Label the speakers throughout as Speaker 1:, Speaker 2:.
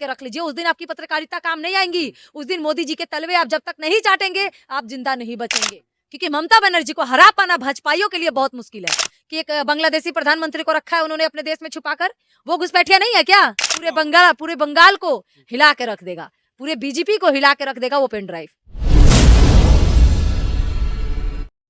Speaker 1: के रख लीजिए, उस दिन आपकी पत्रकारिता काम नहीं आएंगी। उस दिन मोदी जी के तलवे आप जब तक नहीं चाटेंगे, आप जिंदा नहीं बचेंगे। क्योंकि ममता बनर्जी को हरा पाना भाजपाइयों के लिए बहुत मुश्किल है कि एक बांग्लादेशी प्रधानमंत्री को रखा है उन्होंने अपने देश में छुपाकर। वो घुसपैठिया नहीं है क्या? पूरे बंगाल को हिला के रख देगा, पूरे बीजेपी को हिला के रख देगा वो पेन ड्राइव।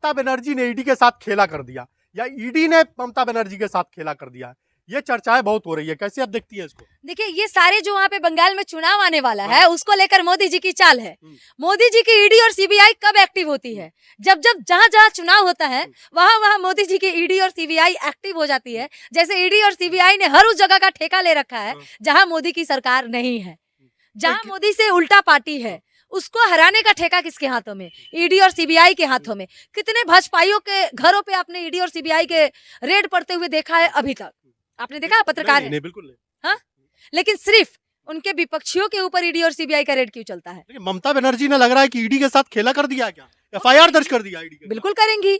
Speaker 2: ममता बनर्जी ने ईडी के साथ खेला कर दिया या ईडी ने ममता बनर्जी के साथ खेला कर दिया, ये चर्चाएं बहुत हो रही है, कैसे आप देखती है इसको?
Speaker 1: देखिए, ये सारे जो वहाँ पे बंगाल में चुनाव आने वाला है उसको लेकर मोदी जी की चाल है। मोदी जी की ईडी और सीबीआई कब एक्टिव होती है? जब जहाँ जहाँ चुनाव होता है वहाँ मोदी जी की ईडी और सीबीआई एक्टिव हो जाती है। जैसे ईडी और सीबीआई ने हर उस जगह का ठेका ले रखा है जहाँ मोदी की सरकार नहीं है, जहाँ मोदी से उल्टा पार्टी है, उसको हराने का ठेका किसके हाथों में? ईडी और सीबीआई के हाथों में। कितने भाजपाइयों के घरों पे आपने ईडी और सीबीआई के रेड पड़ते हुए देखा है? अभी तक आपने देखा? पत्रकार
Speaker 2: नहीं, बिल्कुल नहीं।
Speaker 1: हाँ, लेकिन सिर्फ उनके विपक्षियों के ऊपर ईडी और सीबीआई का रेड क्यों चलता है?
Speaker 2: ममता बनर्जी ने लग रहा है कि ईडी के साथ खेला कर दिया, क्या एफआईआर दर्ज कर दिया ईडी के?
Speaker 1: बिल्कुल करेंगी,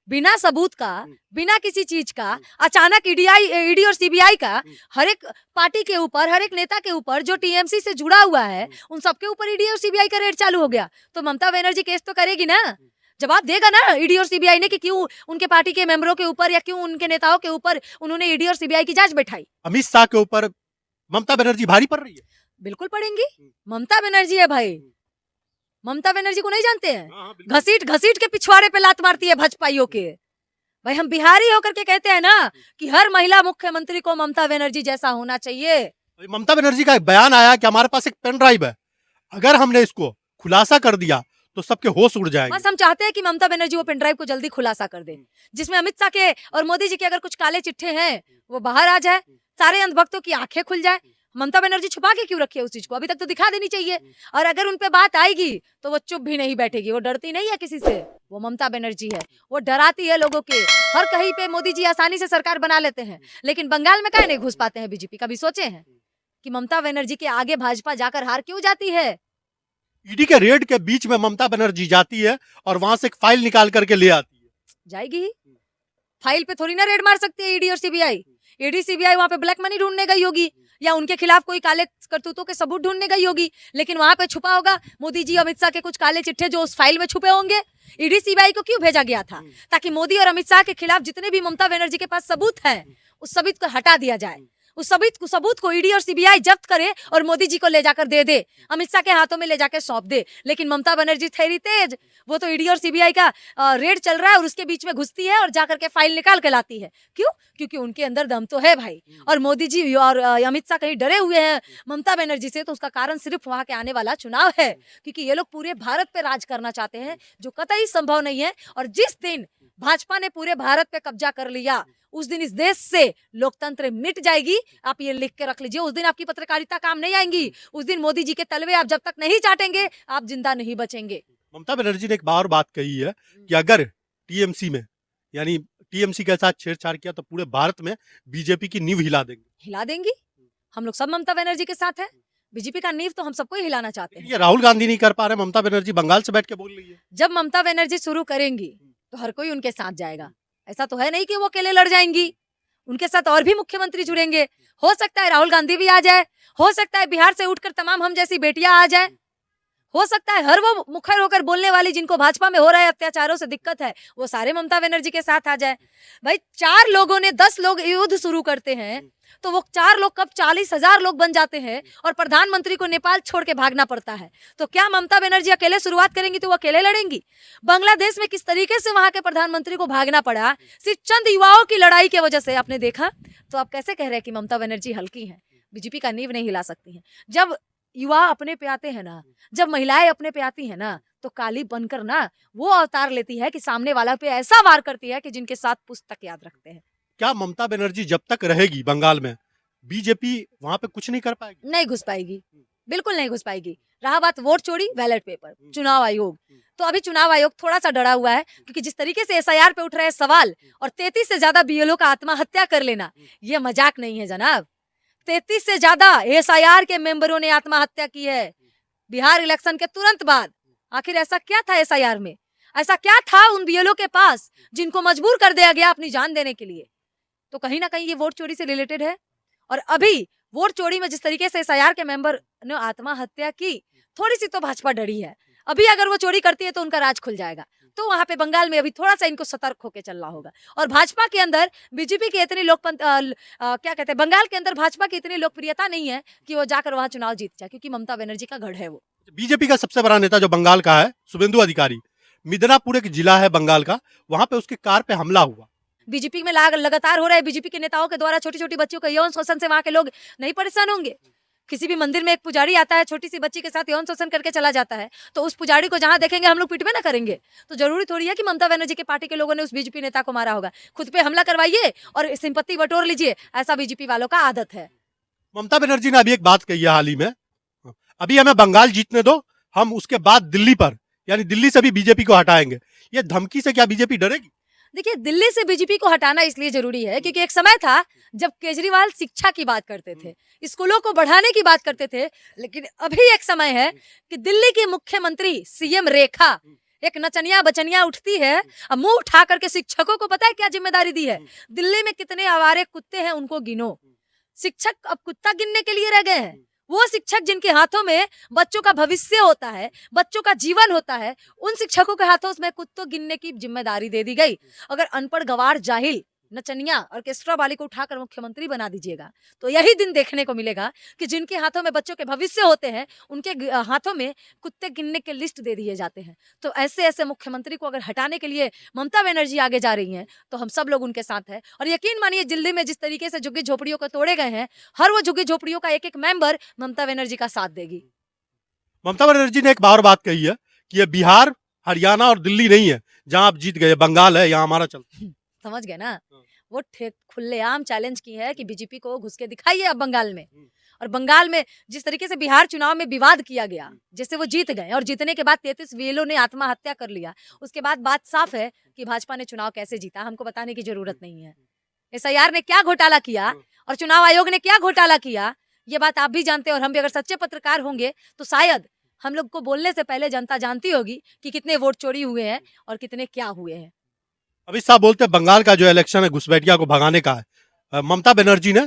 Speaker 1: बिना सबूत का, बिना किसी चीज का अचानक ईडी और सीबीआई का हर एक पार्टी के ऊपर, हर एक नेता के ऊपर जो टीएमसी से जुड़ा हुआ है उन सबके ऊपर ईडी और सीबीआई का रेड चालू हो गया। तो ममता बनर्जी केस तो करेगी ना, जवाब देगा ना ईडी और सीबीआई ने कि क्यों उनके पार्टी के मेंबरों के ऊपर या क्यों उनके नेताओं के ऊपर उन्होंने ईडी और सीबीआई की जांच बैठाई।
Speaker 2: अमित शाह के ऊपर ममता बनर्जी भारी पड़ रही है।
Speaker 1: बिल्कुल पड़ेंगी, ममता बनर्जी है भाई। ममता बनर्जी को नहीं जानते हैं? घसीट घसीट के पिछवाड़े पे लात मारती है भाजपाइयों के। भाई हम बिहारी होकर के कहते हैं ना कि हर महिला मुख्यमंत्री को ममता बनर्जी जैसा होना चाहिए।
Speaker 2: ममता बनर्जी का एक बयान आया कि हमारे पास एक पेन ड्राइव है, अगर हमने इसको खुलासा कर दिया तो सबके होश उड़ जाएंगे।
Speaker 1: बस हम चाहते हैं कि ममता बनर्जी वो पेन ड्राइव को जल्दी खुलासा कर दे, जिसमें अमित शाह के और मोदी जी के अगर कुछ काले चिट्ठे हैं वो बाहर आ जाए, सारे अंधभक्तों की आंखें खुल जाए। ममता बनर्जी छुपा के क्यों रखी है उस चीज को? अभी तक तो दिखा देनी चाहिए। और अगर उन पे बात आएगी तो वो चुप भी नहीं बैठेगी। वो डरती नहीं है किसी से, वो ममता बनर्जी है, वो डराती है लोगों के। हर कहीं पे मोदी जी आसानी से सरकार बना लेते हैं, लेकिन बंगाल में काहे नहीं घुस पाते हैं बीजेपी? कभी सोचे हैं कि ममता बनर्जी के आगे भाजपा जाकर हार क्यों जाती है?
Speaker 2: ईडी के रेड के बीच में ममता बनर्जी जाती है और वहां से एक फाइल निकाल करके ले आती है।
Speaker 1: जाएगी, फाइल पे थोड़ी ना रेड मार सकती है ईडी और सीबीआई। ईडी सीबीआई वहां पे ब्लैक मनी ढूंढने गई होगी या उनके खिलाफ कोई काले करतूतों के सबूत ढूंढने गई होगी, लेकिन वहां पे छुपा होगा मोदी जी अमित शाह के कुछ काले चिट्ठे जो उस फाइल में छुपे होंगे। ईडी सीबीआई को क्यों भेजा गया था? ताकि मोदी और अमित शाह के खिलाफ जितने भी ममता बनर्जी के पास सबूत है उस सबूत को हटा दिया जाए। उस सबूत को ईडी और सीबीआई जब्त करे और मोदी जी को ले जाकर दे दे, अमित शाह के हाथों में ले जाकर सौंप दे। लेकिन ममता बनर्जी ठहरी तेज, वो तो ईडी और सीबीआई का रेड चल रहा है और उसके बीच में घुसती है और जाकर के फाइल निकाल के लाती है। क्यों? क्योंकि उनके अंदर दम तो है भाई। और मोदी जी और अमित शाह कहीं डरे हुए हैं ममता बनर्जी से, तो उसका कारण सिर्फ वहां के आने वाला चुनाव है। क्योंकि ये लोग पूरे भारत पे राज करना चाहते हैं, जो कतई संभव नहीं है। और जिस दिन भाजपा ने पूरे भारत पे कब्जा कर लिया उस दिन इस देश से लोकतंत्र मिट जाएगी। आप ये लिख के रख लीजिए, उस दिन आपकी पत्रकारिता काम नहीं आएंगी। उस दिन मोदी जी के तलवे आप जब तक नहीं चाटेंगे आप जिंदा नहीं बचेंगे।
Speaker 2: ममता बनर्जी ने एक बार बात कही है कि अगर टीएमसी में यानी टीएमसी के साथ छेड़छाड़ किया तो पूरे भारत में बीजेपी की नींव हिला देंगे।
Speaker 1: हिला देंगी, हम लोग सब ममता बनर्जी के साथ है। बीजेपी का नींव तो हम सबको ही हिलाना चाहते हैं।
Speaker 2: ये राहुल गांधी नहीं कर पा रहे, ममता बनर्जी बंगाल से बैठ के बोल रही है।
Speaker 1: जब ममता बनर्जी शुरू करेंगी तो हर कोई उनके साथ जाएगा। ऐसा तो है नहीं कि वो अकेले लड़ जाएंगी, उनके साथ और भी मुख्यमंत्री जुड़ेंगे। हो सकता है राहुल गांधी भी आ जाए, हो सकता है बिहार से उठकर तमाम हम जैसी बेटियां आ जाए, हो सकता है हर वो मुखर होकर बोलने वाली जिनको भाजपा में हो रहे अत्याचारों से दिक्कत है वो सारे ममता बनर्जी के साथ आ जाए। भाई 4 लोगों ने 10 लोग युद्ध शुरू करते हैं तो वो 4 लोग कब 40,000 लोग बन जाते हैं और प्रधानमंत्री को नेपाल छोड़ के भागना पड़ता है। तो क्या ममता बनर्जी अकेले शुरुआत करेंगी तो वो अकेले लड़ेंगी? बांग्लादेश में किस तरीके से वहां के प्रधानमंत्री को भागना पड़ा सिर्फ चंद युवाओं की लड़ाई की वजह से, आपने देखा। तो आप कैसे कह रहे हैं कि ममता बनर्जी हल्की है, बीजेपी का नींव नहीं हिला सकती है? जब युवा अपने पे आते हैं ना, जब महिलाएं अपने पे आती है ना, तो काली बनकर ना वो अवतार लेती है कि सामने वाला पे ऐसा वार करती है कि जिनके साथ पुस्तक याद रखते हैं।
Speaker 2: क्या ममता बनर्जी जब तक रहेगी बंगाल में बीजेपी वहां पे कुछ नहीं कर पाएगी?
Speaker 1: नहीं घुस पाएगी, बिल्कुल नहीं घुस पाएगी। रहा बात वोट चोरी, बैलेट पेपर, चुनाव आयोग, तो अभी चुनाव आयोग थोड़ा सा डरा हुआ है क्योंकि जिस तरीके से एसआईआर पे उठ रहे हैं सवाल और 33 से ज्यादा बीएलओ का आत्महत्या कर लेना, ये मजाक नहीं है जनाब। 33 से ज्यादा एसआईआर के मेंबरों ने आत्महत्या की है बिहार इलेक्शन के तुरंत बाद। आखिर ऐसा क्या था एसआईआर में, ऐसा क्या था उन बीएलओ के पास जिनको मजबूर कर दिया गया अपनी जान देने के लिए? तो कहीं ना कहीं ये वोट चोरी से रिलेटेड है। और अभी वोट चोरी में जिस तरीके से एसआईआर के मेंबर ने आत्महत्या की, थोड़ी सी तो भाजपा डरी है। अभी अगर वो चोरी करती है तो उनका राज खुल जाएगा। तो वहां पे बंगाल में अभी थोड़ा सा इनको सतर्क होकर चलना होगा। और भाजपा के अंदर बीजेपी की इतनी क्या कहते हैं, बंगाल के अंदर भाजपा की इतनी लोकप्रियता नहीं है कि वो जाकर वहां चुनाव जीत जाए, क्योंकि ममता बनर्जी का गढ़ है वो।
Speaker 2: बीजेपी का सबसे बड़ा नेता जो बंगाल का है, शुभेंदु अधिकारी, मिदनापुर एक जिला है बंगाल का, वहां पे उसके कार पे हमला हुआ।
Speaker 1: बीजेपी में लगातार हो रहा है। बीजेपी के नेताओं के द्वारा छोटी छोटी बच्चियों का यौन शोषण से वहां के लोग नहीं परेशान होंगे? किसी भी मंदिर में एक पुजारी आता है, छोटी सी बच्ची के साथ यौन शोषण करके चला जाता है, तो उस पुजारी को जहां देखेंगे हम लोग पिटवे ना करेंगे? तो जरूरी थोड़ी है कि ममता बनर्जी के पार्टी के लोगों ने उस बीजेपी नेता को मारा होगा। खुद पे हमला करवाइए और सिंपत्ति बटोर लीजिए, ऐसा बीजेपी वालों का आदत है।
Speaker 2: ममता बनर्जी ने अभी एक बात कही है हाल ही में, अभी हमें बंगाल जीतने दो, हम उसके बाद दिल्ली पर, यानी दिल्ली से भी बीजेपी को हटाएंगे। ये धमकी से क्या बीजेपी डरेगी?
Speaker 1: देखिए, दिल्ली से बीजेपी को हटाना इसलिए जरूरी है क्योंकि एक समय था जब केजरीवाल शिक्षा की बात करते थे, स्कूलों को बढ़ाने की बात करते थे, लेकिन अभी एक समय है कि दिल्ली की मुख्यमंत्री सीएम रेखा एक नचनिया बचनिया उठती है, अब मुंह उठा करके शिक्षकों को पता है क्या जिम्मेदारी दी है? दिल्ली में कितने आवारे कुत्ते हैं उनको गिनो। शिक्षक अब कुत्ता गिनने के लिए रह गए हैं। वो शिक्षक जिनके हाथों में बच्चों का भविष्य होता है, बच्चों का जीवन होता है, उन शिक्षकों के हाथों में कुत्तों गिनने की जिम्मेदारी दे दी गई। अगर अनपढ़ गवार जाहिल नचनिया ऑर्केस्ट्रा वाली को उठाकर मुख्यमंत्री बना दीजिएगा तो यही दिन देखने को मिलेगा कि जिनके हाथों में बच्चों के भविष्य होते हैं उनके हाथों में कुत्ते गिनने के लिस्ट दे दिए जाते हैं। तो ऐसे ऐसे मुख्यमंत्री को अगर हटाने के लिए ममता बनर्जी आगे जा रही हैं तो हम सब लोग उनके साथ हैं। और यकीन मानिए, दिल्ली में जिस तरीके से झुग्गी झोपड़ियों को तोड़े गए हैं, हर वो झुग्गी झोपड़ियों का एक एक मेंबर ममता बनर्जी का साथ देगी।
Speaker 2: ममता बनर्जी ने एक बार बात कही है कि ये बिहार, हरियाणा और दिल्ली नहीं है जहां आप जीत गए, बंगाल है, यहाँ हमारा चलता।
Speaker 1: समझ गए ना? वो खुलेआम चैलेंज की है कि बीजेपी को घुस के दिखाइए अब बंगाल में। और बंगाल में जिस तरीके से बिहार चुनाव में विवाद किया गया, जैसे वो जीत गए और जीतने के बाद 33 वेलों ने आत्महत्या कर लिया, उसके बाद बात साफ है कि भाजपा ने चुनाव कैसे जीता, हमको बताने की जरूरत नहीं है। एसआईआर ने क्या घोटाला किया और चुनाव आयोग ने क्या घोटाला किया, ये बात आप भी जानते हैं। और हम भी अगर सच्चे पत्रकार होंगे तो शायद हम लोग को बोलने से पहले जनता जानती होगी कि कितने वोट चोरी हुए हैं और कितने क्या हुए हैं।
Speaker 2: अभी साहब बोलते हैं बंगाल का जो इलेक्शन है घुसपैठिया को भगाने का है, ममता बनर्जी ने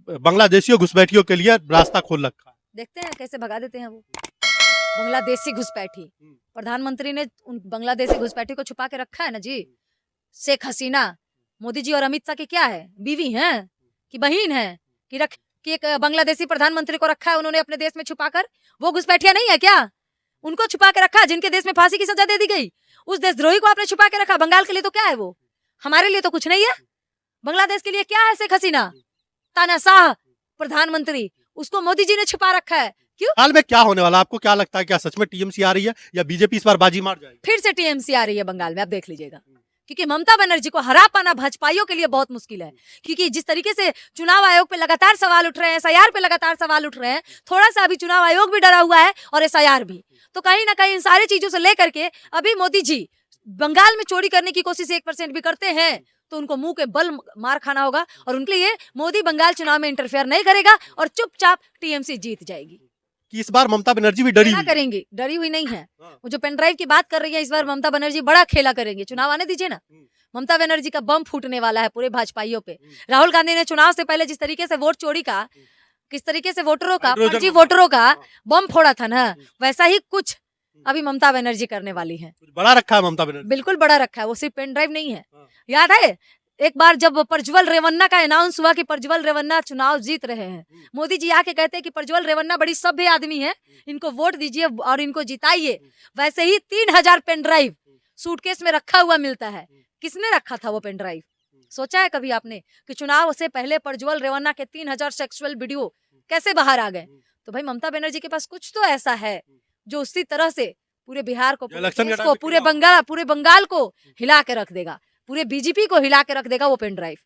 Speaker 2: बांग्लादेशियों घुसपैठियों के लिए रास्ता खोल रखा है।
Speaker 1: देखते हैं कैसे भगा देते हैं वो बांग्लादेशी घुसपैठी। प्रधानमंत्री ने उन बांग्लादेशी घुसपैठी को छुपा के रखा है ना जी। शेख हसीना मोदी जी और अमित शाह की क्या है, बीवी हैं कि बहन है कि एक बांग्लादेशी प्रधानमंत्री को रखा है उन्होंने अपने देश में छुपाकर? वो घुसपैठिया नहीं है क्या? उनको छुपा के रखा जिनके देश में फांसी की सजा दे दी गई, उस देशद्रोही को आपने छुपा के रखा। बंगाल के लिए तो क्या है वो, हमारे लिए तो कुछ नहीं है। बांग्लादेश के लिए क्या है शेख हसीना? तानाशाह प्रधानमंत्री, उसको मोदी जी ने छुपा रखा है। क्यों?
Speaker 2: हाल में क्या होने वाला, आपको क्या लगता है? क्या सच में टीएमसी आ रही है या बीजेपी इस बार बाजी मार जाएगी?
Speaker 1: फिर से टीएमसी आ रही है बंगाल में, आप देख लीजिएगा। क्योंकि ममता बनर्जी को हरा पाना भाजपाइयों के लिए बहुत मुश्किल है। क्योंकि जिस तरीके से चुनाव आयोग पे लगातार सवाल उठ रहे हैं, एसआईआर पे लगातार सवाल उठ रहे हैं, थोड़ा सा अभी चुनाव आयोग भी डरा हुआ है और एसआईआर भी। तो कहीं ना कहीं इन सारी चीजों से लेकर के अभी मोदी जी बंगाल में चोरी करने की कोशिश 1% भी करते हैं तो उनको मुंह के बल मार खाना होगा। और उनके लिए मोदी बंगाल चुनाव में इंटरफेयर नहीं करेगा और चुपचाप टीएमसी जीत जाएगी।
Speaker 2: कि इस बार ममता बनर्जी भी डरी हुई
Speaker 1: करेंगी? डरी हुई नहीं है वो। जो पेन ड्राइव की बात कर रही है, इस बार ममता बनर्जी बड़ा खेला करेंगे। चुनाव आने दीजिए ना, ममता बनर्जी का बम फूटने वाला है पूरे भाजपाइयों पे। राहुल गांधी ने चुनाव से पहले जिस तरीके से वोट चोरी का, किस तरीके से वोटरों का, फर्जी वोटरों का बम फोड़ा था ना, वैसा ही कुछ अभी ममता बनर्जी करने वाली है।
Speaker 2: बड़ा रखा है ममता बनर्जी,
Speaker 1: बिल्कुल बड़ा रखा है। वो सिर्फ पेन ड्राइव नहीं है। याद है एक बार जब प्रज्वल रेवन्ना का अनाउंस हुआ कि प्रज्वल रेवन्ना चुनाव जीत रहे हैं, मोदी जी आके कहते हैं कि प्रज्वल रेवन्ना बड़ी सभ्य आदमी है, इनको वोट दीजिए और इनको जिताइए। वैसे ही 3000 पेन ड्राइव सूटकेस में रखा हुआ मिलता है। किसने रखा था वो पेन ड्राइव? सोचा है कभी आपने कि चुनाव से पहले प्रज्वल रेवन्ना के 3000 सेक्सुअल वीडियो कैसे बाहर आ गए? तो भाई ममता बनर्जी के पास कुछ तो ऐसा है जो उसी तरह से पूरे बिहार को, पूरे बंगाल को हिला के रख देगा, पूरे बीजेपी को हिला के रख देगा वो पेन ड्राइव।